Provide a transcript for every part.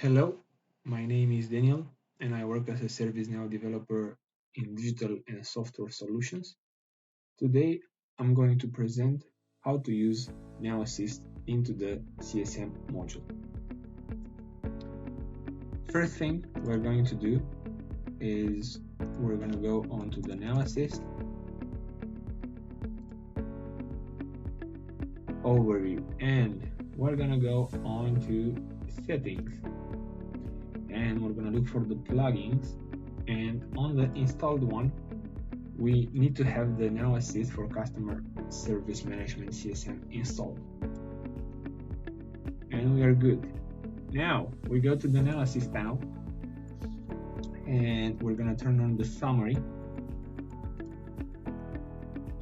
Hello, my name is Daniel, and I work as a ServiceNow developer in digital and software solutions. Today, I'm going to present how to use Now Assist into the CSM module. First thing we're going to do is we're going to go onto the Now Assist overview, and we're going to go on to settings, and we're going to look for the plugins, and on the installed one we need to have the Now Assist for Customer Service Management CSM installed. And we are good. Now we go to the Now Assist panel, and we're gonna turn on the summary.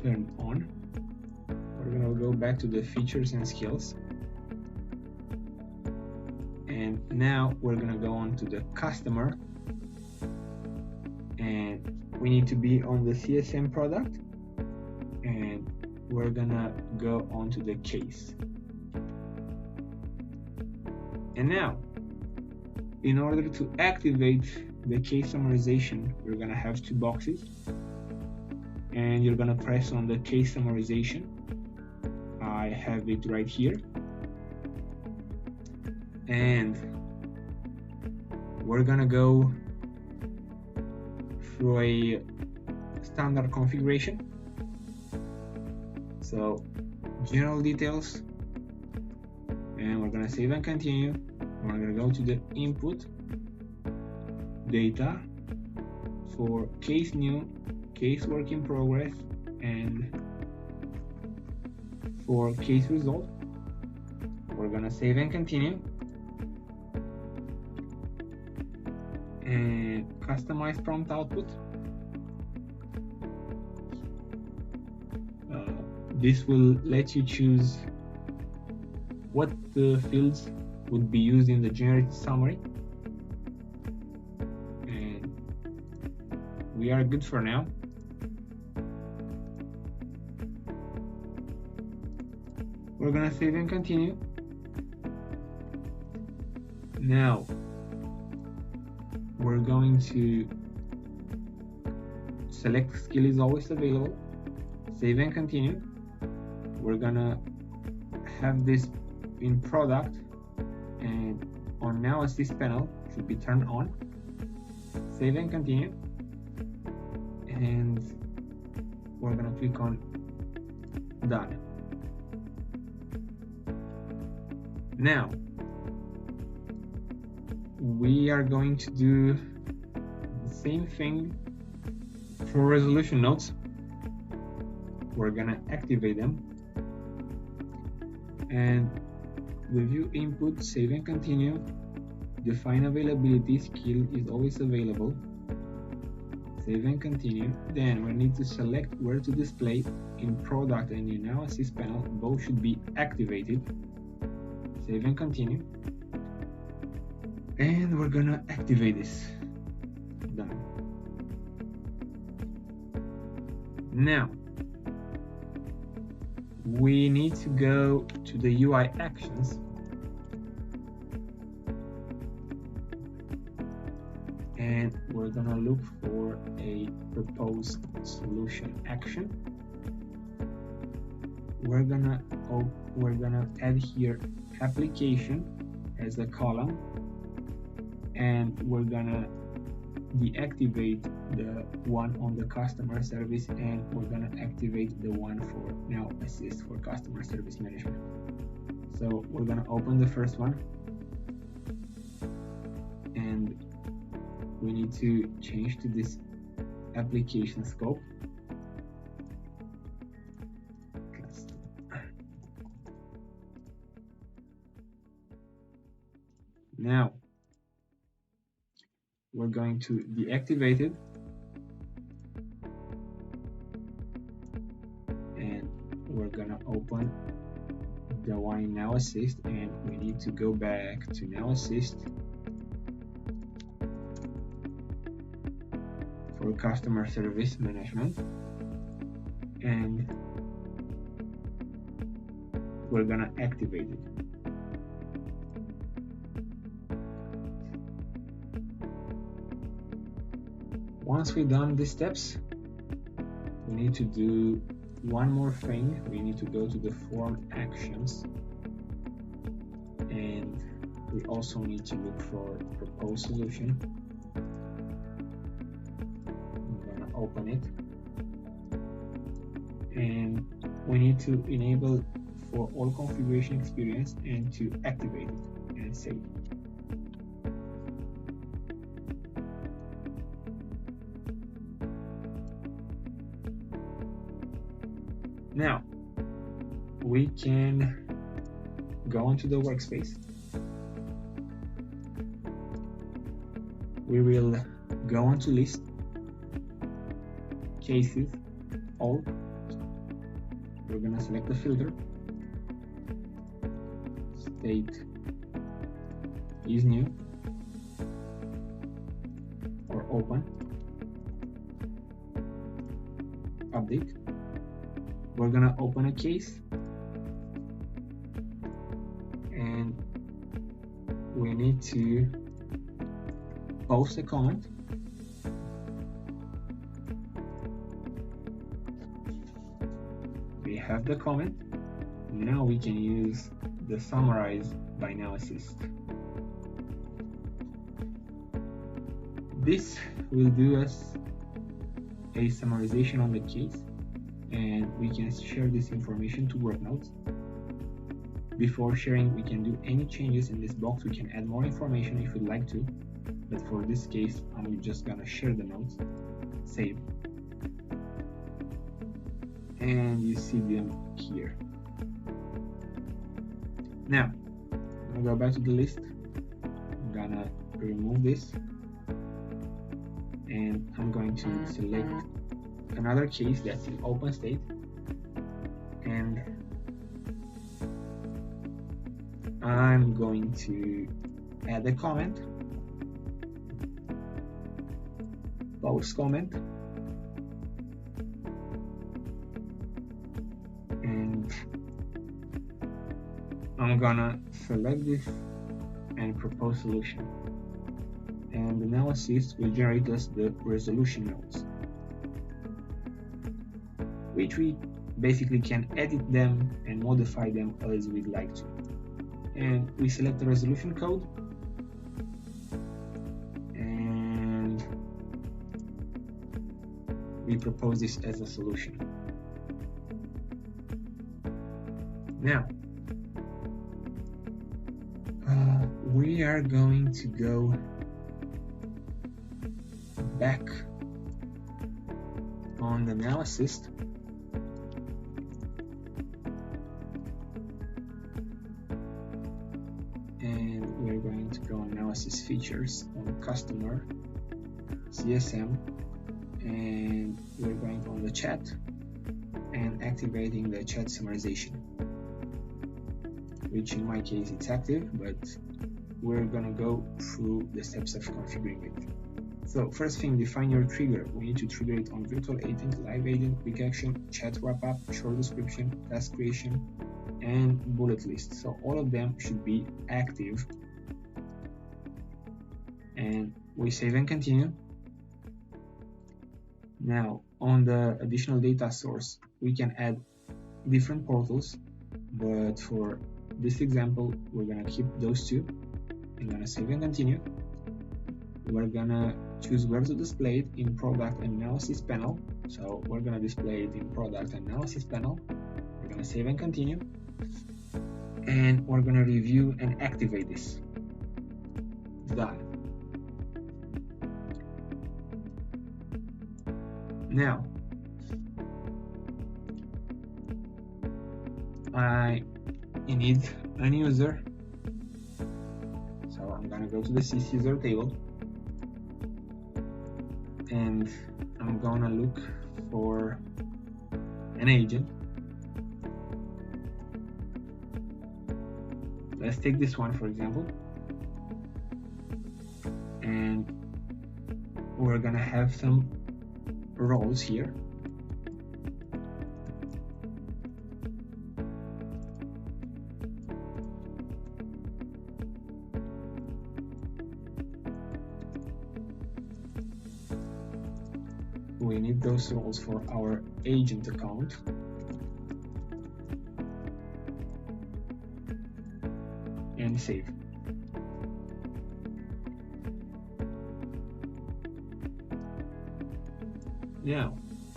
Turn on. We're gonna go back to the features and skills. And now we're gonna go on to the customer, and we need to be on the CSM product, and we're gonna go on to the case. And now, in order to activate the case summarization, you're gonna have two boxes, and you're gonna press on the case summarization. I have it right here, and we're gonna go through a standard configuration. So general details, and we're gonna save and continue. We're gonna go to the input data for case new, case work in progress, and for case result. We're gonna save and continue, and customize prompt output. This will let you choose what the fields would be used in the generated summary, and we are good for now. We're gonna save and continue. Now we're going to select skill is always available, save and continue. We're gonna have this in product, and on Now Assist panel should be turned on. Save and continue, and we're gonna click on done. Now we are going to do the same thing for resolution notes. We're gonna activate them, and the view input, save and continue, define availability, skill is always available, save and continue. Then we need to select where to display. In product and in Now Assist panel, both should be activated. Save and continue, and we're gonna activate this. Done. Now we need to go to the UI actions, and we're gonna look for a proposed solution action. We're gonna add here application as a column, and we're gonna deactivate the one on the customer service, and we're gonna activate the one for Now Assist for customer service management. So we're gonna open the first one, and we need to change to this application scope. Now we're going to deactivate it, and we're gonna open the one in Now Assist, and we need to go back to Now Assist for customer service management, and we're gonna activate it. Once we've done these steps, we need to do one more thing. We need to go to the form actions, and we also need to look for proposed solution. I'm gonna open it, and we need to enable for all configuration experience and to activate it and save it. Now we can go into the workspace. We will go onto list, cases, all. We're gonna select the filter, state is new or open, update. We're gonna open a case and we need to post a comment. We have the comment. Now we can use the summarize by now assist. This will do us a summarization on the case, and we can share this information to work notes. Before sharing, we can do any changes in this box. We can add more information if we'd like to, but for this case, I'm just gonna share the notes, save, and you see them here. Now, I'm gonna go back to the list. I'm gonna remove this, and I'm going to select another case that's in open state, and I'm going to add a comment, post comment, and I'm gonna select this and propose solution, and the now assist will generate us the resolution notes, which we basically can edit them and modify them as we'd like to. And we select the resolution code, and we propose this as a solution. Now, we are going to go back on the now assist, and we're going to go on now assist features on customer CSM, and we're going on the chat and activating the chat summarization, which in my case it's active, but we're gonna go through the steps of configuring it. So first thing, define your trigger. We need to trigger it on virtual agent, live agent, quick action, chat wrap up, short description, task creation, and bullet list. So all of them should be active. And we save and continue. Now on the additional data source, we can add different portals, but for this example, we're gonna keep those two. I'm gonna save and continue. We're gonna choose where to display it in product analysis panel. So we're gonna display it in product analysis panel. We're gonna save and continue. And we're gonna review and activate this. Done. Now, I need an user. So I'm gonna go to the sys user table, and I'm gonna look for an agent. Let's take this one for example, and we're gonna have some roles here. we need those roles for our agent account. And save. Now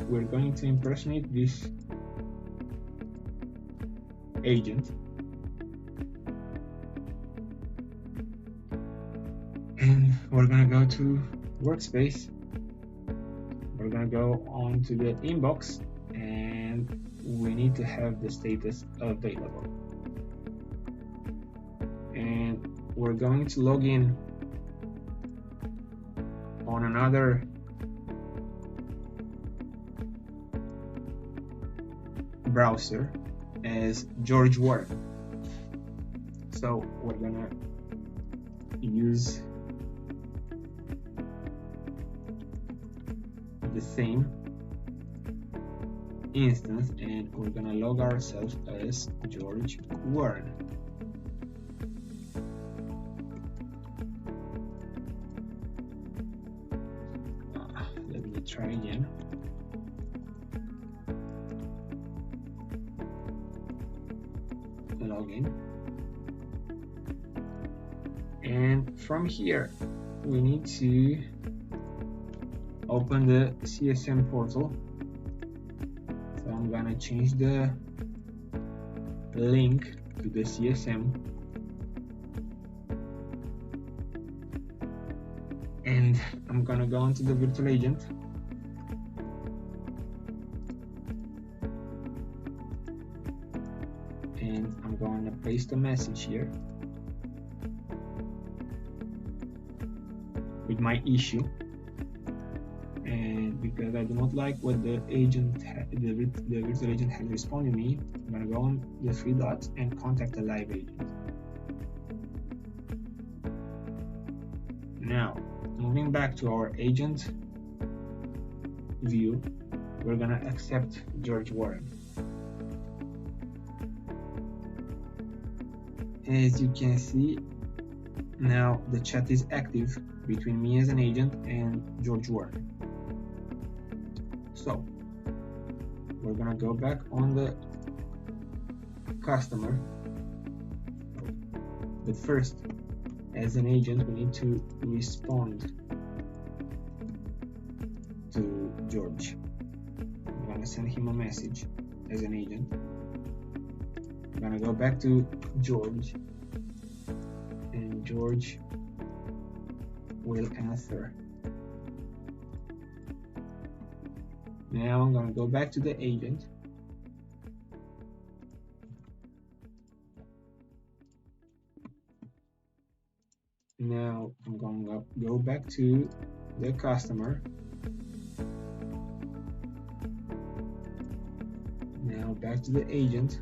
we're going to impersonate this agent, and we're gonna go to workspace. We're gonna go on to the inbox, and we need to have the status available. And we're going to log in on another browser as George Warren. So we're gonna use the same instance, and we're gonna log ourselves as George Warren. Let me try again. Login, and from here we need to open the CSM portal. So I'm gonna change the link to the CSM, and I'm gonna go into the virtual agent. And I'm going to paste a message here with my issue, and because I do not like what the virtual agent has responded me, I'm going to go on the three dots and contact a live agent. Now, moving back to our agent view, we're going to accept George Warren. As you can see, now the chat is active between me as an agent and George Warren. So we're gonna go back on the customer, but first, as an agent, we need to respond to George. I'm gonna send him a message as an agent. I'm gonna go back to George, and George will answer. Now I'm gonna go back to the agent. Now I'm gonna go back to the customer. Now back to the agent.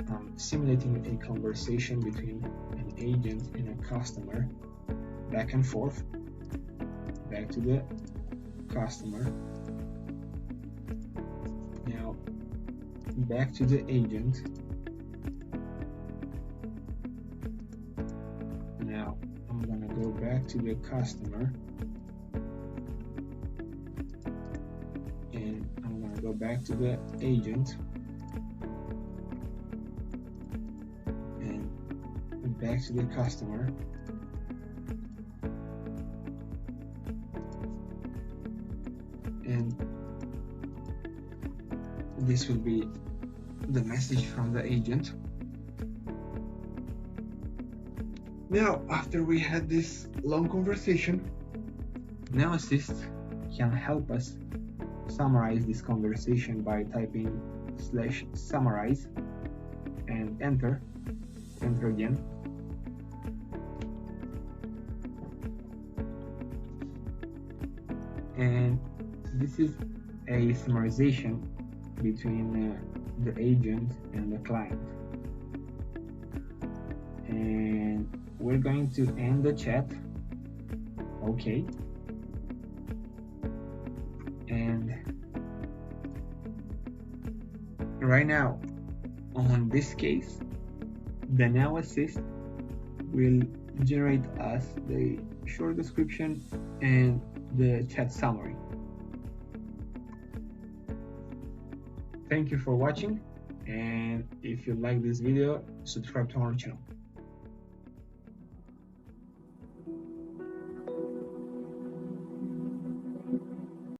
I'm simulating a conversation between an agent and a customer, back and forth. Back to the customer. Now back to the agent. Now I'm gonna go back to the customer, and I'm gonna go back to the agent, and back to the customer. And this will be the message from the agent. Now, after we had this long conversation, Now Assist can help us summarize this conversation by typing /summarize and enter again. And this is a summarization between the agent and the client. And we're going to end the chat. Okay. And right now, on this case, the Now Assist will generate us the short description and the chat summary. Thank you for watching, and if you like this video, subscribe to our channel.